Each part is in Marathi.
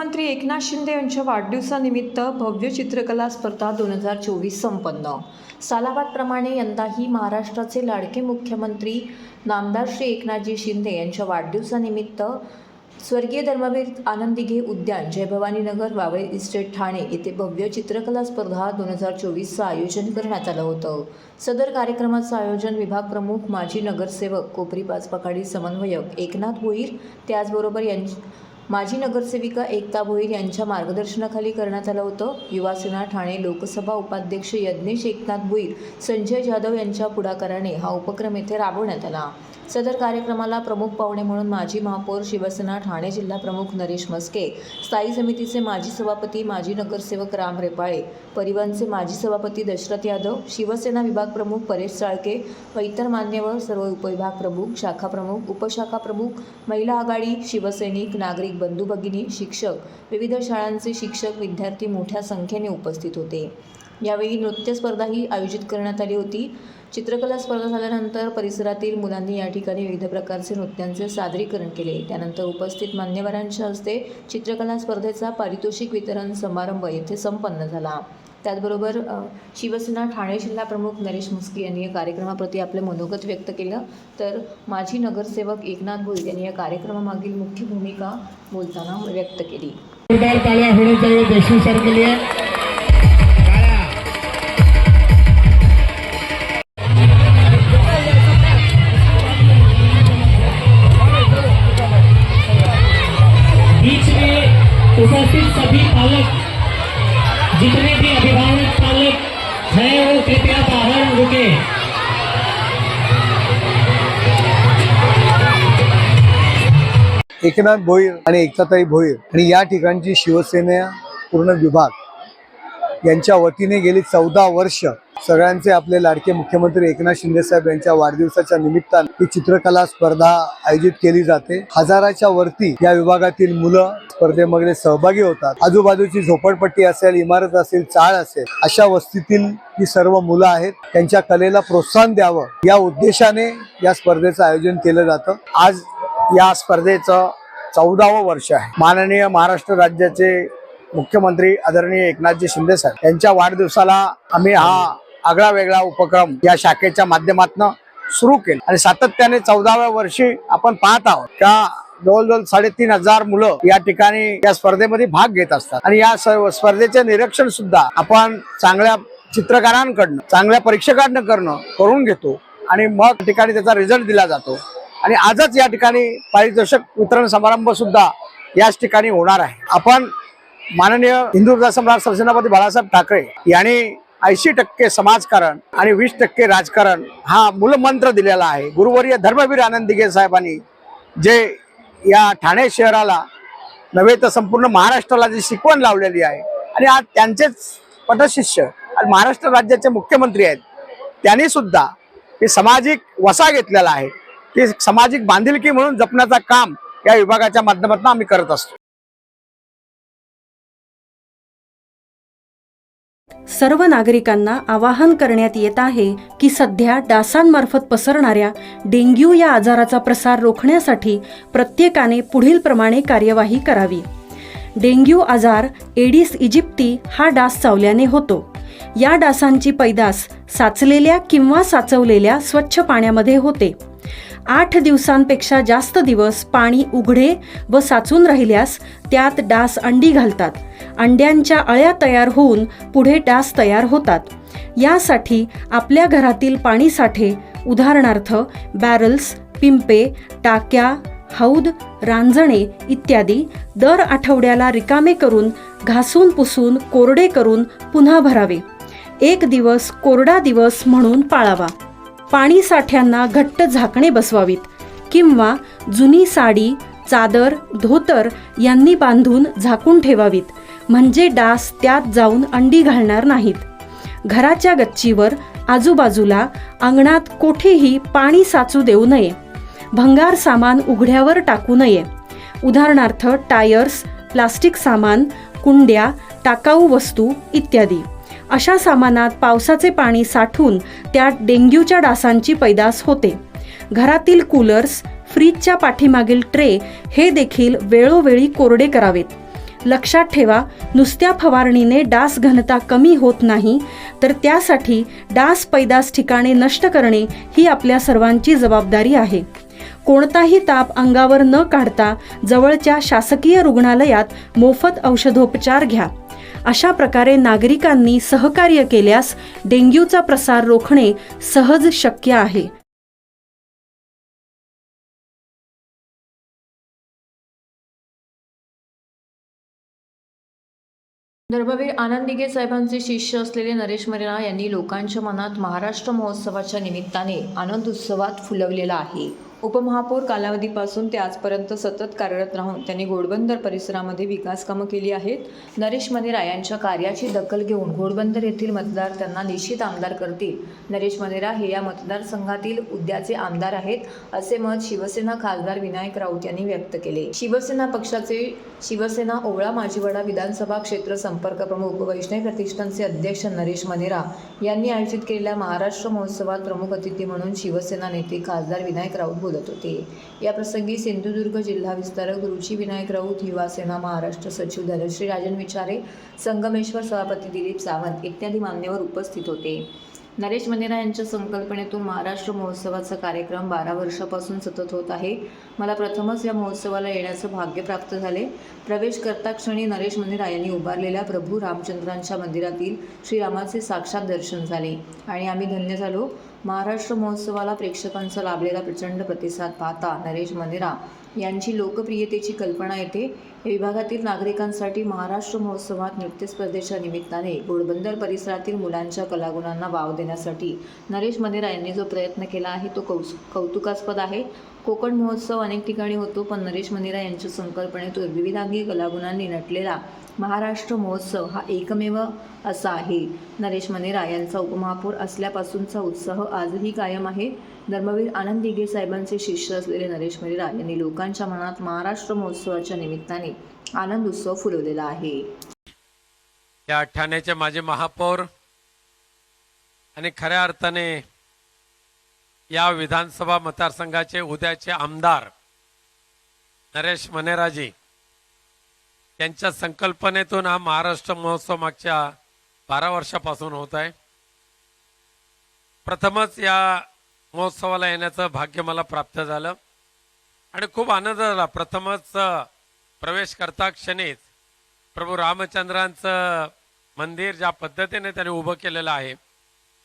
मुख्यमंत्री एकनाथ शिंदे यांच्या वाढदिवसानिमित्त भव्य चित्रकला स्पर्धा 2024 संपन्न। सालाबादप्रमाणे यंदाही महाराष्ट्राचे लाडके मुख्यमंत्री नामदार श्री एकनाथजी शिंदे यांच्या वाढदिवसानिमित्त स्वर्गीय धर्मवीर आनंद दिघे उद्यान, जय भवानी नगर, वावळे इस्टेट, ठाणे येथे भव्य चित्रकला स्पर्धा 2024चं आयोजन करण्यात आलं होतं। सदर कार्यक्रमाचं आयोजन विभाग प्रमुख माजी नगरसेवक कोपरी पाचपखाडी समन्वयक एकनाथ भोईर, त्याचबरोबर माजी नगरसेविका एकता भोईर यांच्या मार्गदर्शनाखाली करण्यात आलं होतं। युवासेना ठाणे लोकसभा उपाध्यक्ष यज्ञेश एकनाथ भोईर, संजय जाधव यांच्या पुढाकाराने हा उपक्रम येथे राबवण्यात आला। सदर कार्यक्रमाला प्रमुख पाहुणे म्हणून माजी महापौर, शिवसेना ठाणे जिल्हा प्रमुख नरेश मस्के, स्थायी समितीचे माजी सभापती माजी नगरसेवक राम रेपाळे, परिवहनचे माजी सभापती दशरथ यादव, शिवसेना विभाग प्रमुख परेश साळके व इतर मान्यवर, सर्व उपविभाग प्रमुख, शाखा प्रमुख, उपशाखा प्रमुख, महिला आघाडी, शिवसैनिक, नागरिक बंधू भगिनी, शिक्षक, विविध शाळांचे शिक्षक, विद्यार्थी मोठ्या संख्येने उपस्थित होते। यावेळी नृत्य स्पर्धाही आयोजित करण्यात आली होती। चित्रकला स्पर्धा झाल्यानंतर परिसरातील मुलांनी या ठिकाणी विविध प्रकारचे नृत्यांचे सादरीकरण केले। त्यानंतर उपस्थित मान्यवरांच्या हस्ते चित्रकला स्पर्धेचा पारितोषिक वितरण समारंभ येथे संपन्न झाला। त्याचबरोबर शिवसेना ठाणे जिल्हा प्रमुख नरेश मस्के यांनी या कार्यक्रमाप्रती आपले मनोगत व्यक्त केलं, तर माजी नगरसेवक एकनाथ भोईर यांनी या कार्यक्रमामागील मुख्य भूमिका बोलताना व्यक्त केली। उपस्थित सभी पालक, जितने भी अभिभावक पालक हैं वो कृपया बाहर रुके। एकनाथ भोईर आणि एकताताई भोईर आणि या ठिकाणची शिवसेना पूर्ण विभाग यांच्या वतीने गेली 14 वर्ष सगळ्यांचे आपले लाडके मुख्यमंत्री एकनाथ शिंदे साहेब यांच्या वाढदिवसाच्या निमित्ताने ही चित्रकला स्पर्धा आयोजित केली जाते। हजाराच्या वरती या विभागातील मुलं स्पर्धेमध्ये सहभागी होतात। आजूबाजूची झोपडपट्टी असेल, इमारत असेल, चाळ असेल, अशा वस्तीतील ही सर्व मुलं आहेत। त्यांच्या कलेला प्रोत्साहन द्यावं या उद्देशाने या स्पर्धेचं आयोजन केलं जातं। आज या स्पर्धेचं 14वं वर्ष आहे। माननीय महाराष्ट्र राज्याचे मुख्यमंत्री आदरणीय एकनाथजी शिंदे साहेब यांच्या वाढदिवसाला आम्ही हा आगळा वेगळा उपक्रम या शाखेच्या माध्यमातून सुरू केला आणि सातत्याने 14व्या वर्षी आपण पाहत आहोत का जवळजवळ 3,500 मुलं या ठिकाणी या स्पर्धेमध्ये भाग घेत असतात आणि या स्पर्धेचे निरीक्षण सुद्धा आपण चांगल्या चित्रकारांकडनं, चांगल्या परीक्षकांकडनं करून घेतो आणि मग ठिकाणी त्याचा रिझल्ट दिला जातो आणि आजच या ठिकाणी पारितोषिक वितरण समारंभ सुद्धा याच ठिकाणी होणार आहे। आपण माननीय हिंदू सम्राट सरसेनापती बाळासाहेब ठाकरे यांनी 80% समाजकारण आणि 20% राजकारण हा मूलमंत्र दिलेला आहे। गुरुवर्य धर्मवीर आनंद दिघे साहेबांनी जे या ठाणे शहराला नव्हे तर संपूर्ण महाराष्ट्राला जी शिकवण लावलेली आहे आणि आज त्यांचेच पटशिष्य आणि महाराष्ट्र राज्याचे मुख्यमंत्री आहेत, त्यांनी सुद्धा हे सामाजिक वसा घेतलेला आहे। ते सामाजिक बांधिलकी म्हणून जपण्याचा काम या विभागाच्या माध्यमातून आम्ही करत असतो। सर्व नागरिकांना आवाहन करण्यात येत आहे की सध्या डासांमार्फत पसरणाऱ्या डेंग्यू या आजाराचा प्रसार रोखण्यासाठी प्रत्येकाने पुढील प्रमाणे कार्यवाही करावी। डेंग्यू आजार एडिस इजिप्ती हा डास चावल्याने होतो। या डासांची पैदास साचलेल्या किंवा साचवलेल्या स्वच्छ पाण्यामध्ये होते। 8 दिवसांपेक्षा जास्त दिवस पाणी उघडे व साचून राहिल्यास त्यात डास अंडी घालतात। अंड्यांच्या अळ्या तयार होऊन पुढे डास तयार होतात। यासाठी आपल्या घरातील पाणी साठे, उदाहरणार्थ बॅरल्स, पिंपे, टाक्या, हौद, रांजणे इत्यादी दर आठवड्याला रिकामे करून घासून पुसून कोरडे करून पुन्हा भरावे। 1 दिवस कोरडा दिवस म्हणून पाळावा। पाणी साठ्यांना घट्ट झाकणे बसवावीत किंवा जुनी साडी, चादर, धोतर यांनी बांधून झाकून ठेवावीत, म्हणजे डास त्यात जाऊन अंडी घालणार नाहीत। घराच्या गच्चीवर, आजूबाजूला, अंगणात कोठेही पाणी साचू देऊ नये। भंगार सामान उघड्यावर टाकू नये, उदाहरणार्थ टायर्स, प्लास्टिक सामान, कुंड्या, टाकाऊ वस्तू इत्यादी। अशा सामानात पावसाचे पाणी साठून त्यात डेंग्यूच्या डासांची पैदास होते। घरातील कूलर्स, फ्रीजच्या पाठीमागील ट्रे हे देखील वेळोवेळी कोरडे करावेत। लक्षात ठेवा, नुसत्या फवारणीने डास घनता कमी होत नाही, तर त्यासाठी डास पैदास ठिकाणे नष्ट करणे ही आपल्या सर्वांची जबाबदारी आहे. कोणताही ताप अंगावर न काढता जवळच्या शासकीय रुग्णालयात मोफत औषधोपचार घ्या. अशा प्रकारे नागरिकांनी सहकार्य केल्यास डेंग्यूचा प्रसार रोखणे सहज शक्य आहे. धर्मवीर आनंद दिघे साहेबांचे शिष्य असलेले नरेश मरेना यांनी लोकांच्या मनात महाराष्ट्र महोत्सवाच्या निमित्ताने आनंद उत्सवात फुलवलेला आहे. उपमहापौर कालावधीपासून ते आजपर्यंत सतत कार्यरत राहून त्यांनी घोडबंदर परिसरामध्ये विकास कामं केली आहेत. नरेश मनेरा यांच्या कार्याची दखल घेऊन घोडबंदर येथील मतदार त्यांना निश्चित आमदार करतील. नरेश मनेरा हे या मतदारसंघातील उद्याचे आमदार आहेत, असे मत शिवसेना खासदार विनायक राऊत यांनी व्यक्त केले. शिवसेना पक्षाचे शिवसेना ओवळा माजिवडा विधानसभा क्षेत्र संपर्क प्रमुख वैष्णव प्रतिष्ठानचे अध्यक्ष नरेश मनेरा यांनी आयोजित केलेल्या महाराष्ट्र महोत्सवात प्रमुख अतिथी म्हणून शिवसेना नेते खासदार विनायक राऊत बोलत होते. या प्रसंगी सिंधुदुर्ग जिल्हा विस्तारक रुची विनायक राऊत, युवा सेना महाराष्ट्र सचिव धनश्री राजन विचारे, संगमेश्वर सभापती दिलीप सावंत इत्यादी मान्यवर उपस्थित होते. नरेश मनेरा यांच्या संकल्पनेतून महाराष्ट्र महोत्सवाचा कार्यक्रम 12 वर्षापासून सतत होत आहे. मला प्रथमच या महोत्सवाला येण्याचं भाग्य प्राप्त झाले. प्रवेश करता क्षणी नरेश मनेरा यांनी उभारलेल्या प्रभू रामचंद्रांच्या मंदिरातील श्रीरामाचे साक्षात दर्शन झाले आणि आम्ही धन्य झालो. महाराष्ट्र महोत्सवाला प्रेक्षकांचा लाभलेला प्रचंड प्रतिसाद पाहता नरेश मनेरा यांची लोकप्रियतेची कल्पना येते. या विभागातील नागरिकांसाठी महाराष्ट्र महोत्सवात नृत्य स्पर्धेच्या निमित्ताने घोडबंदर परिसरातील मुलांच्या कलागुणांना वाव देण्यासाठी नरेश मनेरा यांनी जो प्रयत्न केला आहे तो कौतुकास्पद आहे. कोकण महोत्सव अनेक ठिकाणी होतो, पण नरेश मनेरा यांच्या संकल्पनेतून विविधांगी कलागुणांनी नटलेला महाराष्ट्र महोत्सव हा एकमेव असा आहे. नरेश मनेरा यांचा उपमहापौर असल्यापासूनचा उत्साह आजही कायम आहे. धर्मवीर आनंद दिघे साहेबांचे शिष्य असलेले नरेश मनेरा यांनी लोकांच्या मनात महाराष्ट्र महोत्सवाच्या निमित्ताने आनंद उत्सव फुलवलेला आहे. या ठाण्याचे माजी महापौर आणि खऱ्या अर्थाने या विधानसभा मतदारसंघाचे उद्याचे आमदार नरेश मनेराजी यांच्या संकल्पनेतून हा महाराष्ट्र महोत्सव मागच्या 12 वर्षापासून होत आहे. प्रथमच या महोत्सवाला येण्याचं भाग्य मला प्राप्त झालं आणि खूप आनंद झाला. प्रथमच प्रवेश करता क्षणीच प्रभू रामचंद्रांचं मंदिर ज्या पद्धतीने त्याने उभं केलेलं आहे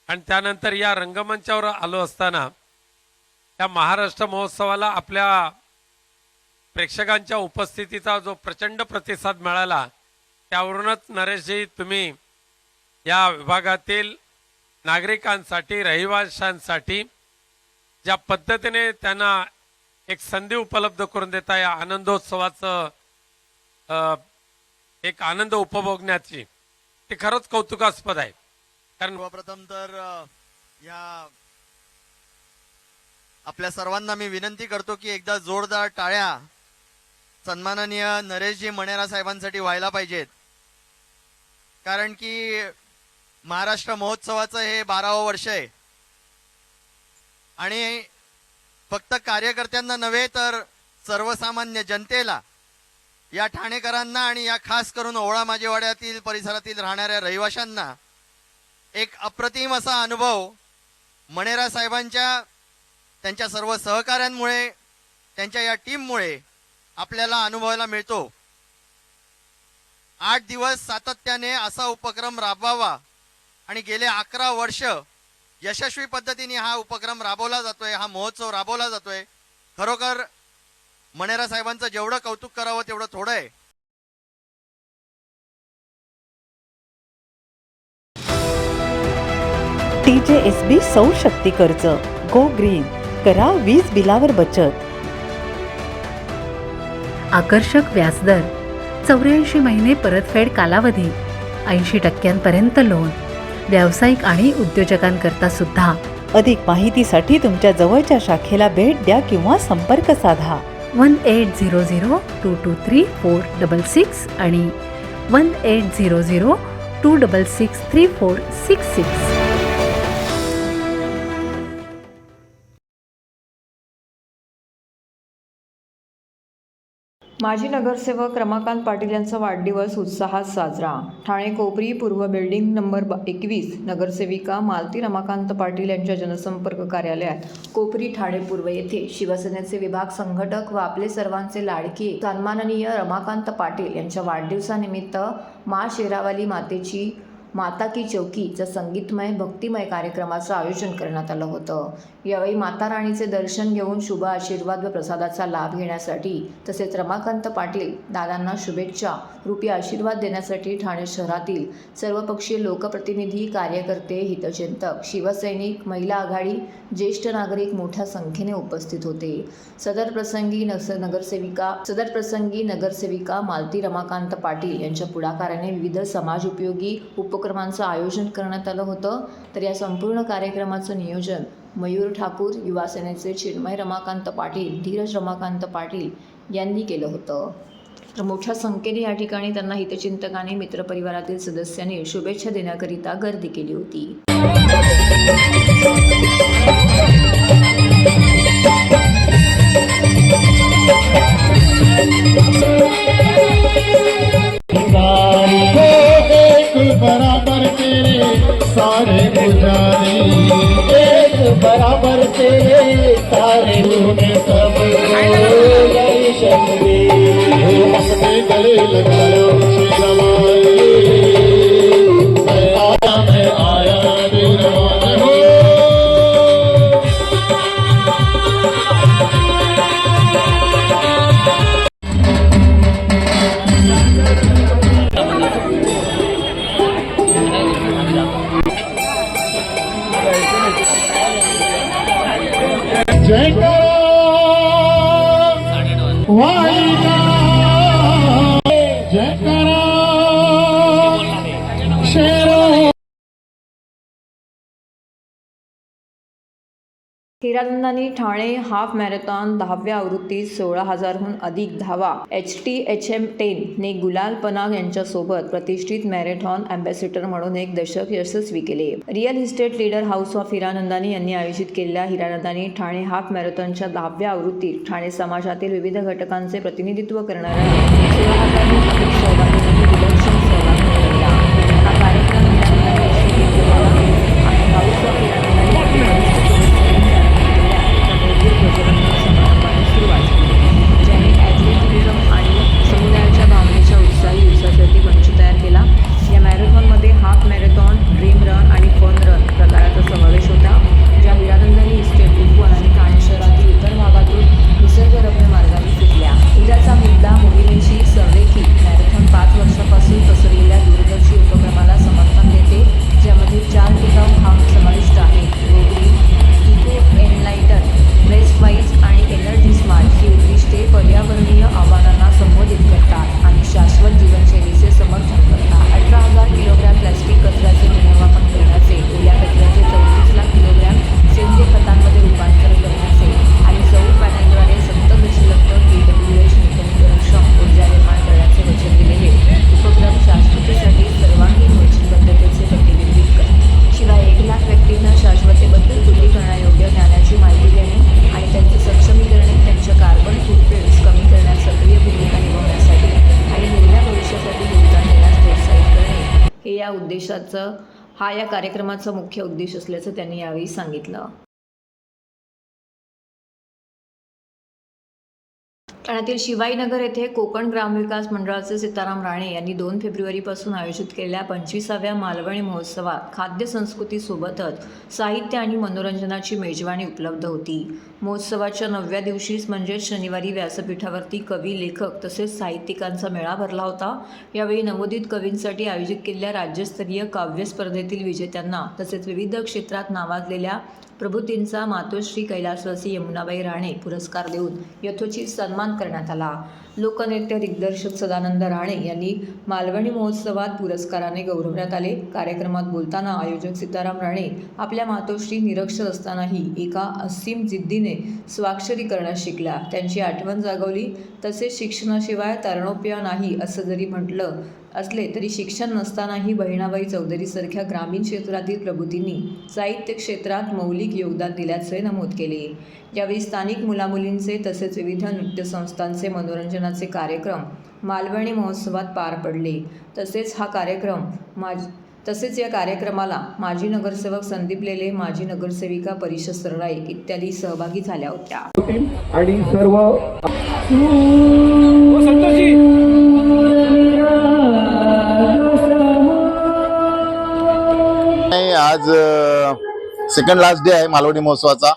आणि त्यानंतर या रंगमंचावर आलो असताना या महाराष्ट्र महोत्सवाला आपल्या प्रेक्षकांच्या उपस्थितीचा जो प्रचंड प्रतिसाद मिळाला, त्यावरूनच नरेशजी तुम्ही या विभागातील नागरिकांसाठी, रहिवाशांसाठी ज्या पद्धतीने त्यांना एक संधी उपलब्ध करून देता या आनंदोत्सवाचं एक आनंद उपभोगण्याची ते खरंच कौतुकास्पद आहे. कारण सर्वप्रथम तर या आपल्या सर्वांना मी विनंती करतो की एकदा जोरदार टाळ्या सन्माननीय नरेशजी मनेरा साहेबांसाठी व्हायला पाहिजेत. कारण की महाराष्ट्र महोत्सवाचं हे 12वं वर्ष आहे आणि फक्त कार्यकर्त्यांना नव्हे तर सर्वसामान्य जनतेला, या ठाणेकरांना आणि या खास करून ओवळा माजिवाड्यातील परिसरातील राहणाऱ्या रहिवाशांना एक अप्रतिम असा अनुभव मनेरा साहेबांच्या, त्यांच्या सर्व सहकाऱ्यांमुळे, त्यांच्या या टीममुळे आपल्याला अनुभवायला मिळतो. 8 दिवस सातत्याने असा उपक्रम राबवावा आणि गेले 11 वर्ष यशस्वी पद्धतीने हा उपक्रम राबवला जातोय, हा महोत्सव राबवला जातोय. खरोखर मनेरा साहेबांचं जेवढं कौतुक करावं तेवढं थोडं आहे. TJSB सौर शक्ती कर्ज, गो ग्रीन, करा वीज बिलावर बचत. आकर्षक व्याजदर, 84 महिने परतफेड कालावधी, 80% लोन, व्यावसायिक आणि उद्योजकांकरता सुद्धा. अधिक माहितीसाठी तुमच्या जवळच्या शाखेला भेट द्या किंवा संपर्क साधा. 1800-223-466 आणि 1800-266-3466. माजी नगरसेवक रमाकांत पाटील यांचा वाढदिवस उत्साहात साजरा. ठाणे कोपरी पूर्व बिल्डिंग नंबर 21 नगरसेविका मालती रमाकांत पाटील यांच्या जनसंपर्क कार्यालयात कोपरी ठाणे पूर्व येथे शिवसेनेचे विभाग संघटक व आपले सर्वांचे लाडके सन्माननीय रमाकांत पाटील यांच्या वाढदिवसानिमित्त मा शेरावाली मातेची माता की चौकीचं संगीतमय भक्तिमय कार्यक्रमाचं आयोजन करण्यात आलं होतं. यावेळी माता राणीचे दर्शन घेऊन शुभ आशीर्वाद व प्रसादाचा लाभ घेण्यासाठी तसेच रमाकांत पाटील दादांना शुभेच्छा रूपी आशीर्वाद देण्यासाठी ठाणे शहरातील सर्वपक्षीय लोकप्रतिनिधी, कार्यकर्ते, हितचिंतक, शिवसैनिक, महिला आघाडी, ज्येष्ठ नागरिक मोठ्या संख्येने उपस्थित होते. सदर प्रसंगी नगरसेविका मालती रमाकांत पाटील यांच्या पुढाकाराने विविध समाज उपयोगी उपक्रमांचं आयोजन करण्यात आलं होतं. तर या संपूर्ण कार्यक्रमाचं नियोजन मयूर ठाकूर, युवा सेनेचे चिन्मय रमाकांत पाटील, धीरज रमाकांत पाटील यांनी केलं होतं. तर मोठ्या संख्येने या ठिकाणी त्यांना हितचिंतकांनी, मित्रपरिवारातील सदस्यांनी शुभेच्छा देण्याकरिता गर्दी केली होती. बराबर तेरे सारे पुजारी, एक बराबर तेरे सारे होने सब जय शंकरी, अपने गले लगा लो मैं आया निर्वाण हो. जय वालिका, जय शेरो. हिरानंदानी ठाणे हाफ मॅरेथॉन 10व्या आवृत्तीत 16,000हून अधिक धावा HTHM10 ने गुलाल पनाग यांच्यासोबत प्रतिष्ठित मॅरेथॉन अँबॅसेडर म्हणून एक दशक यशस्वी केले. Real estate leader house of Hiranandani यांनी आयोजित केलेल्या हिरानंदानी ठाणे हाफ मॅरेथॉनच्या 10व्या आवृत्तीत ठाणे समाजातील विविध घटकांचे प्रतिनिधित्व करणाऱ्या 16,000हून अधिक सहभागींनी विलक्षण सहभाग नोंदवला. हा कार्यक्रम हिरानंदानी यशस्वी केला आणि हाऊस ऑफ हिरानंदानी समारंभाने सुरुवात केली, ज्याने ॲथलेटिझम आणि समुदायाच्या भावनेच्या उत्साही दिवसासाठी मंच तयार केला. या मॅरेथॉनमध्ये हाफ मॅरेथॉन, ड्रीम रन आणि फन रन प्रकाराचा समावेश होता, ज्या हिरानंदानी इस्टेट, उपवन आणि ठाणे शहरातील इतर भागातून निसर्गरम्य मार्गाने सुटल्या. उद्याचा मुद्दा मोहिमेशी संरेखित मॅरेथॉन 5 वर्षापासून पसरलेल्या दूरदर्शी उपक्रमाला समर्थन देते, ज्यामध्ये 4 टिकाऊ भाग समाविष्ट आहेत. इको एनलाइटन, बेस्ट वाईज आणि एनर्जी स्मार्ट ही उद्दिष्टे पर्यावरणीय आव्हानांना संबोधित करतात आणि शाश्वत जीवनशैलीचे समर्थन करतात. 18,000 किलोग्रॅम प्लॅस्टिक कचऱ्याचे पुनर्वापर करण्याचे, ओल्या कचऱ्याचे 34 लाख किलोग्रॅम सेंद्रिय खतांमध्ये रूपांतर करण्याचे आणि सौर पॅनलद्वारे 70 दशलक्ष kWh नूतनीकरणक्षम ऊर्जा निर्माण करण्याचे वचन दिलेले उपक्रम शाश्वतीसाठी सर्वांगीण वचनबद्धतेचे प्रतिबिंबित करतात. शिवाय 1 लाख व्यक्तींना शाश्वतेबद्दल करण्यायोग्य ज्ञानाची माहिती देणे आणि त्यांचे सक्षमीकरण, त्यांच्या कार्बन फूटप्रिंट्स कमी करण्यात सक्रिय भूमिका निभावण्यासाठी आणि निर्भय भविष्यासाठी योगदान देण्यास प्रोत्साहित करणे हा या कार्यक्रमाचा मुख्य उद्देश असल्याचं त्यांनी यावेळी सांगितलं. ठाण्यातील शिवाईनगर येथे कोकण ग्रामविकास मंडळाचे सीताराम राणे यांनी 2 फेब्रुवारीपासून आयोजित केलेल्या 25व्या मालवणी महोत्सवात खाद्य संस्कृतीसोबतच साहित्य आणि मनोरंजनाची मेजवानी उपलब्ध होती. महोत्सवाच्या 9व्या दिवशीच म्हणजेच शनिवारी व्यासपीठावरती कवी, लेखक तसेच साहित्यिकांचा मेळा भरला होता. यावेळी नवोदित कवींसाठी आयोजित केलेल्या राज्यस्तरीय काव्य स्पर्धेतील विजेत्यांना तसेच विविध क्षेत्रात नावाजलेल्या प्रभूतींचा मातोश्री कैलासवासी यमुनाबाई राणे पुरस्कार देऊन यथोचित सन्मान करण्यात आला. लोकनेते दिग्दर्शक सदानंद राणे यांनी मालवणी महोत्सवात पुरस्काराने गौरवण्यात आले. कार्यक्रमात बोलताना आयोजक सीताराम राणे आपल्या मातोश्री निरक्षर असतानाही एका असीम जिद्दीने स्वाक्षरी करण्यास शिकल्या. त्यांची आठवण जागवली. तसेच शिक्षणाशिवाय तरणोपाय नाही असं जरी म्हटलं असले तरी शिक्षण नसतानाही बहिणाबाई चौधरीसारख्या ग्रामीण क्षेत्रातील प्रबुद्धींनी साहित्य क्षेत्रात मौलिक योगदान दिल्याचे नमूद केले. यावेळी स्थानिक मुलामुलींचे तसेच विविध नृत्य संस्थांचे मनोरंजनाचे कार्यक्रम मालवणी महोत्सवात पार पडले. तसेच या कार्यक्रमाला माजी नगरसेवक संदीप लेले, माजी नगरसेविका परिषद सरनाईक इत्यादी सहभागी झाल्या होत्या. आणि सर्व आज सेकंड लास्ट डे आहे मालवणी महोत्सवाचा.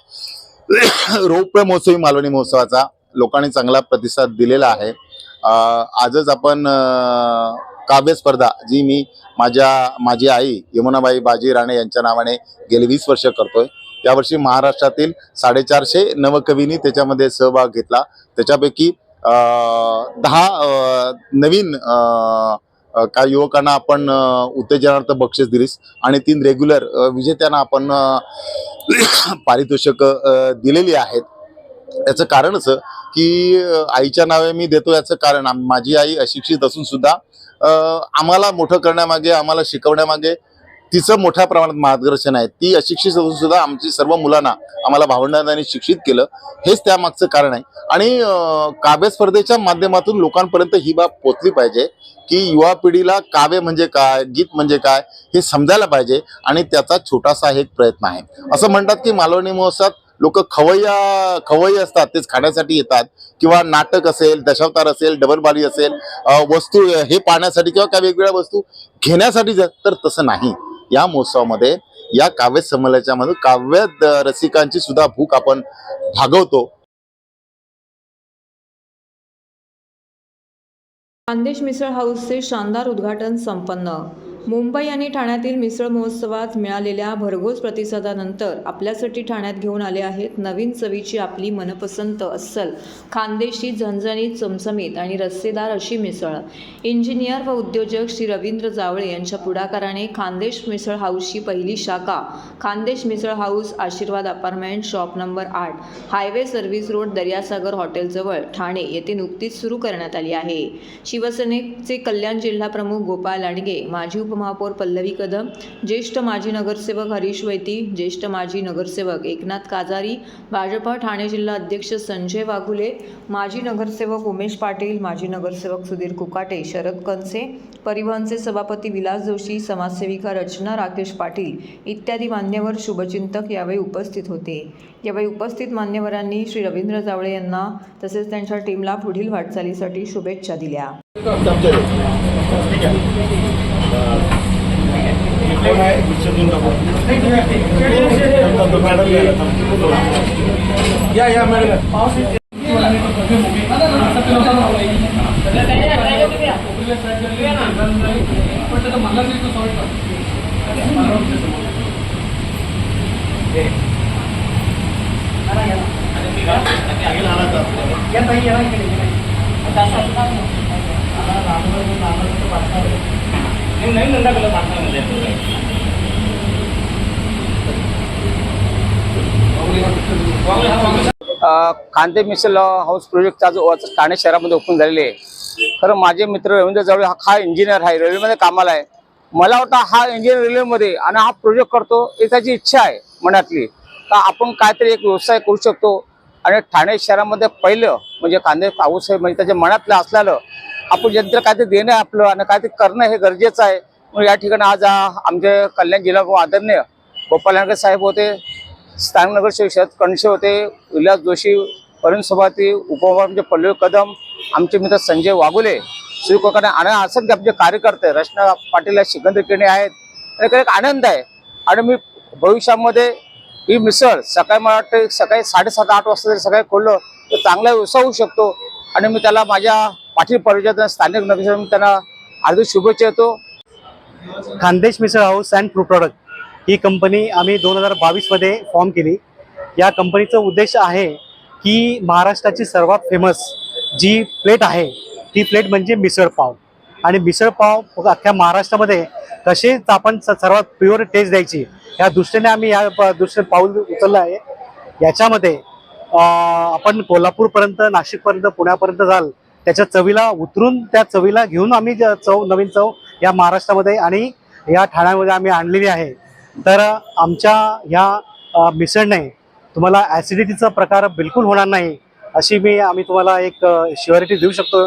रौप्य महोत्सवी मालवणी महोत्सवाचा लोकांनी चांगला प्रतिसाद दिलेला आहे. आजच आपण काव्य स्पर्धा जी मी माझी आई यमुनाबाई बाजी राणे यांच्या नावाने गेली 20 वर्ष करतोय. यावर्षी महाराष्ट्रातील 450 नवकवींनी त्याच्यामध्ये सहभाग घेतला. त्याच्यापैकी 10 नवीन काही युवकांना आपण उत्तेजनार्थ बक्षीस दिलीस आणि 3 रेग्युलर विजेत्यांना आपण पारितोषिक दिलेली आहेत. याचं कारण असं की आईच्या नावे मी देतो. याचं कारण माझी आई अशिक्षित असून सुद्धा आम्हाला मोठं करण्यामागे, आम्हाला शिकवण्यामागे तिचं मोठ्या प्रमाणात मार्गदर्शन आहे. ती अशिक्षित असून सुद्धा आमची सर्व मुलांना, आम्हाला भावंडांनी शिक्षित केलं, हेच त्यामागचं कारण आहे. आणि काव्य स्पर्धेच्या माध्यमातून लोकांपर्यंत ही बाब पोचली पाहिजे की युवा पिढीला काव्य म्हणजे काय, गीत म्हणजे काय हे समजायला पाहिजे. आणि त्याचा छोटासा एक प्रयत्न आहे. असं म्हणतात की मालवणी महोत्सवात लोक खवय्ये असतात, तेच खाण्यासाठी येतात, किंवा नाटक असेल, दशावतार असेल, डबलबारी असेल, वस्तू हे पाहण्यासाठी किंवा काही वेगवेगळ्या वस्तू घेण्यासाठी. तर तसं नाही. या महोत्सवामध्ये, या काव्य संमेलनामध्ये काव्य रसिकांची सुद्धा भूक आपण भागवतो. खानदेश मिसळ हाऊसचे शानदार उद्घाटन संपन्न. मुंबई आणि ठाण्यातील मिसळ महोत्सवात मिळालेल्या भरघोस प्रतिसादानंतर आपल्यासाठी ठाण्यात घेऊन आले आहेत नवीन चवीची आपली मनपसंत अस्सल खानदेशी झणझणीत, चमचमीत आणि रस्सेदार अशी मिसळ. इंजिनियर व उद्योजक श्री रवींद्र जावळे यांच्या पुढाकाराने खानदेश मिसळ हाऊसची पहिली शाखा Khandesh misal house, Ashirwad apartment, shop number 8, highway service road, Daryasagar हॉटेलजवळ, ठाणे येथे नुकतीच सुरू करण्यात आली आहे. शिवसेनेचे कल्याण जिल्हा प्रमुख गोपाळ लांडगे, माजी उपमहापौर पल्लवी कदम, ज्येष्ठ माजी नगरसेवक हरीश वैती, ज्येष्ठ माजी नगरसेवक एकनाथ काजारी, भाजप ठाणे जिल्हा अध्यक्ष संजय वाघुले, माजी नगरसेवक उमेश पाटील, माजी नगरसेवक सुधीर कुकाटे, शरद कनसे, परिवहनचे सभापती विलास जोशी, समाजसेविका रचना राकेश पाटील इत्यादी मान्यवर शुभचिंतक यावेळी उपस्थित होते. यावेळी उपस्थित मान्यवरांनी श्री रवींद्र जावळे यांना तसेच त्यांच्या टीमला पुढील वाटचालीसाठी शुभेच्छा दिल्या. खानदेश मिसळ हाऊस प्रोजेक्टचा जो ठाणे शहरामध्ये ओपन झालेले आहे. खरं माझे मित्र रवींद्र जावळे हा इंजिनियर आहे, रेल्वेमध्ये कामाला आहे. मला वाटतं हा इंजिनियर रेल्वेमध्ये आणि हा प्रोजेक्ट करतो ही त्याची इच्छा आहे मनातली, का आपण काहीतरी एक व्यवसाय करू शकतो. आणि ठाणे शहरामध्ये पहिलं म्हणजे खानदेश हाऊस आहे, म्हणजे त्याच्या मनातलं असलेलं आपण जनतेला काहीतरी देणं आपलं आणि काहीतरी करणं हे गरजेचं आहे. म्हणून या ठिकाणी आज आमचे कल्याण जिल्हा आदरणीय गोपाळ लांडगे साहेब होते, स्थानिक नगरसेवक शरद कणसे होते, विलास जोशी, परिवहन सभापती, उपमहापौर पल्लवी कदम, आमचे मित्र संजय वाघुले, श्री कोकाटे आणि असंख्य आमचे कार्यकर्ते रचना पाटील, सिकंदर केणे आहेत. आणि एक आनंद आहे. आणि मी भविष्यामध्ये ही मिसळ सकाळी मला वाटतं सकाळी 7:30-8 वाजता जर सकाळी खोललं तर चांगला व्यवसाय होऊ शकतो. आणि मी त्याला माझ्या पाटील परिवारात स्थानिक नगरसेवक त्यांना हार्दिक शुभेच्छा देतो. Khandesh misal house and food product ही कंपनी आम्ही 2022 मध्ये फॉर्म केली. या कंपनीचा उद्देश आहे की महाराष्ट्राची सर्वात फेमस जी प्लेट आहे ती प्लेट म्हणजे मिसळ पाव. आणि मिसळ पाव अख्ख्या महाराष्ट्रामध्ये कसे आपण सर्वात प्युअर टेस्ट द्यायची या दृष्टीने आम्ही या दृष्टीने पाऊल उचललं आहे. याच्यामध्ये आपण कोल्हापूरपर्यंत, नाशिकपर्यंत, पुण्यापर्यंत जाल त्याच्या चवीला उतरून त्या चवीला घेऊन आम्ही नवीन चव या महाराष्ट्रामध्ये आणि या ठाण्यामध्ये आम्ही आणलेली आहे. तर आमच्या ह्या मिसळने तुम्हाला ॲसिडिटीचा प्रकार बिलकुल होणार नाही अशी आम्ही तुम्हाला एक श्युअरिटी देऊ शकतो.